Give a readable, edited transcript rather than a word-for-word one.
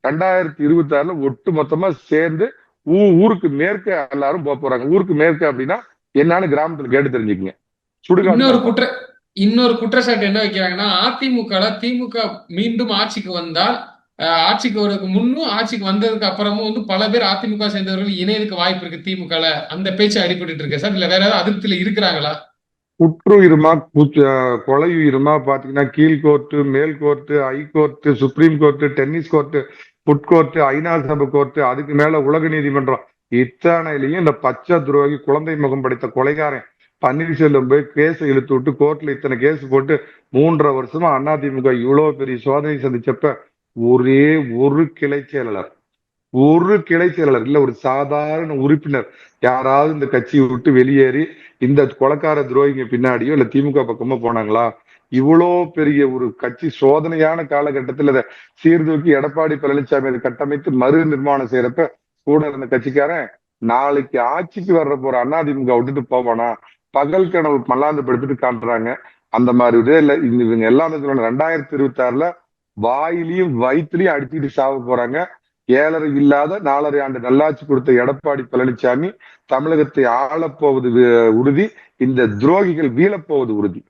2026ல ஒட்டு மொத்தமா சேர்ந்து ஊருக்கு மேற்க எல்லாரும் போறாங்க. ஊருக்கு மேற்க அப்படின்னா என்னன்னு கிராமத்துல கேட்டு தெரிஞ்சுக்கங்க. சுடுகாடுன்னு இன்னொரு அர்த்தம். குற்ற இன்னொரு குற்றச்சாட்டு என்ன வைக்கிறாங்கன்னா, திமுக மீண்டும் ஆட்சிக்கு வந்தால், ஆட்சிக்கு வரதுக்கு முன்னும் ஆட்சிக்கு வந்ததுக்கு அப்புறமும் வந்து பல பேர் அதிமுக சேர்ந்தவர்கள் இணையதுக்கு வாய்ப்பு இருக்கு திமுகல. அந்த பேச்சு அடிபட்டு இருக்கு சார். இல்ல வேற ஏதாவது அதிருப்தியில இருக்கிறாங்களா? குற்றுயிருமா கொலையுயிருமா பாத்தீங்கன்னா கீழ் கோர்ட்டு, மேல் court, high court, supreme court, tennis court, food court, ஐநா சபை கோர்ட்டு, அதுக்கு மேல உலக நீதிமன்றம், இத்தனையிலையும் இந்த பச்சை துரோகி குழந்தை முகம் படைத்த கொலைகாரன் பன்னீர்செல்வம் போய் கேஸ் இழுத்து விட்டு கோர்ட்ல இத்தனை கேஸ் போட்டு 3.5 வருஷமா அதிமுக இவ்வளவு பெரிய சோதனை சந்திச்சப்ப ஒரே ஒரு கிளை செயலாளர், ஒரு கிளை செயலாளர் இல்ல, ஒரு சாதாரண உறுப்பினர் யாராவது இந்த கட்சியை விட்டு வெளியேறி இந்த கொலைக்கார துரோகிங்க பின்னாடியோ இல்ல திமுக பக்கமோ போனாங்களா? இவ்வளோ பெரிய ஒரு கட்சி சோதனையான காலகட்டத்தில் அதை சீர்தூக்கி எடப்பாடி பழனிசாமி அதை கட்டமைத்து மறு நிர்மாணம் செய்யறப்ப கூட இருந்த கட்சிக்காரன் நாளைக்கு ஆட்சிக்கு வர்ற போற அதிமுக விட்டுட்டு போவானா? பகல் கனவு மல்லாந்து படுத்துட்டு காட்டுறாங்க. அந்த மாதிரி இதே இல்ல. இவங்க எல்லாமே சொல்லணும், 2026ல வாயிலையும் வயிற்றுலயும் அடிச்சுட்டு சாவ போறாங்க. 7.5 இல்லாத 4.5 ஆண்டு நல்லாட்சி கொடுத்த எடப்பாடி பழனிசாமி தமிழகத்தை ஆளப்போவது உறுதி. இந்த துரோகிகள் வீழப்போவது உறுதி.